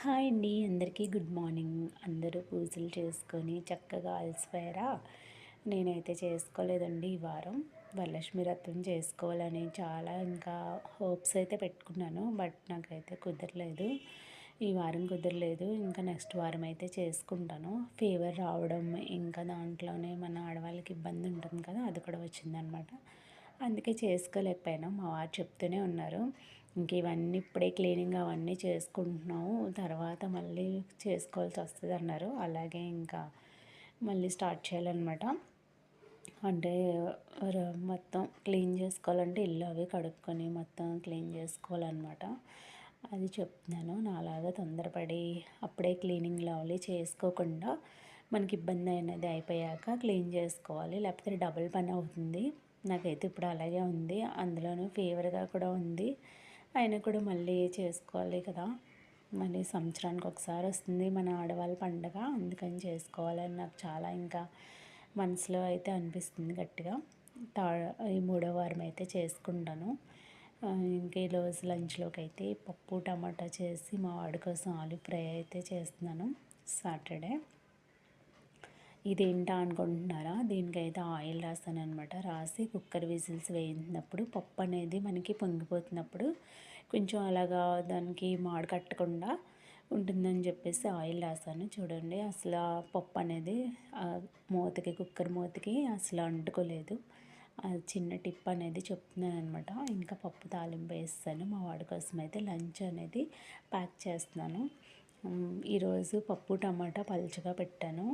Hi అండి, అందరికీ good morning. అందరూ పూజలు చేసుకొని చక్కగా అలసిపోయారా? నేనైతే చేసుకోలేదండి ఈ వారం. వరలక్ష్మి వ్రతం చేసుకోవాలని చాలా ఇంకా హోప్స్ అయితే పెట్టుకున్నాను. బట్ నాకైతే కుదరలేదు. ఈ వారం కుదరలేదు. ఇంకా నెక్స్ట్ వారం అయితే చేసుకుంటాను. ఫీవర్ రావడం, ఇంకా దాంట్లోనే మన ఆడవాళ్ళకి ఇబ్బంది ఉంటుంది కదా, అది కూడా వచ్చిందనమాట. అందుకే చేసుకోలేకపోయాను. మా వారు చెప్తూనే ఉన్నారు, ఇంక ఇవన్నీ ఇప్పుడే క్లీనింగ్ అవన్నీ చేసుకుంటున్నాము, తర్వాత మళ్ళీ చేసుకోవాల్సి వస్తుంది అన్నారు. అలాగే ఇంకా మళ్ళీ స్టార్ట్ చేయాలన్నమాట. అంటే మొత్తం క్లీన్ చేసుకోవాలంటే ఇల్లు అవి కడుక్కొని మొత్తం క్లీన్ చేసుకోవాలన్నమాట. అది చెప్తున్నాను. నాలాగా తొందరపడి అప్పుడే క్లీనింగ్లు అవి చేసుకోకుండా మనకి ఇబ్బంది అనేది అయిపోయాక క్లీన్ చేసుకోవాలి, లేకపోతే డబుల్ పని అవుతుంది. నాకైతే ఇప్పుడు అలాగే ఉంది. అందులోనూ ఫీవర్గా కూడా ఉంది. అయినా కూడా మళ్ళీ చేసుకోవాలి కదా. మళ్ళీ సంవత్సరానికి ఒకసారి వస్తుంది మన ఆడవాళ్ళ పండగ, అందుకని చేసుకోవాలని నాకు చాలా ఇంకా మనసులో అయితే అనిపిస్తుంది గట్టిగా. తా ఈ మూడో వారం అయితే చేసుకుంటాను. ఇంక ఈరోజు లంచ్లోకి అయితే పప్పు టమాటా చేసి మా వాడి కోసం ఆలు ఫ్రై అయితే చేస్తున్నాను. సాటర్డే ఇదేంటా అనుకుంటున్నారా? దీనికైతే ఆయిల్ రాస్తాను అనమాట. రాసి కుక్కర్ విజిల్స్ వేయించినప్పుడు పప్పు అనేది మనకి పొంగిపోతున్నప్పుడు కొంచెం అలాగా దానికి మాడు కట్టకుండా ఉంటుందని చెప్పేసి ఆయిల్ రాసాను. చూడండి, అసలు పప్పు అనేది మూతకి, కుక్కర్ మూతకి అసలు అంటుకోలేదు. చిన్న టిప్ అనేది చెప్తున్నాను అనమాట. ఇంకా పప్పు తాలింపు వేస్తాను. మా వాడి కోసం అయితే లంచ్ అనేది ప్యాక్ చేస్తున్నాను. ఈరోజు పప్పు టమాటా పలుచగా పెట్టాను.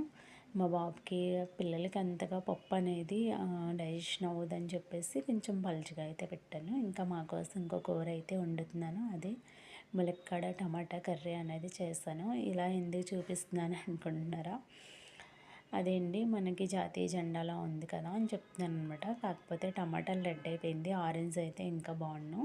మా బాబుకి, పిల్లలకి అంతగా పప్పు అనేది డైజెషన్ అవ్వదని చెప్పేసి కొంచెం పలుచగా అయితే పెట్టాను. ఇంకా మా కోసం ఇంకో కూర అయితే వండుతున్నాను. అది ములక్కాడ టమాటా కర్రీ అనేది చేశాను. ఇలా ఎందుకు చూపిస్తున్నాను అనుకుంటున్నారా? అదేంటి, మనకి జాతీయ జెండాలా ఉంది కదా అని చెప్తున్నాను అనమాట. కాకపోతే టమాటాలు రెడ్ అయిపోయింది, ఆరెంజ్ అయితే ఇంకా బాగుండు.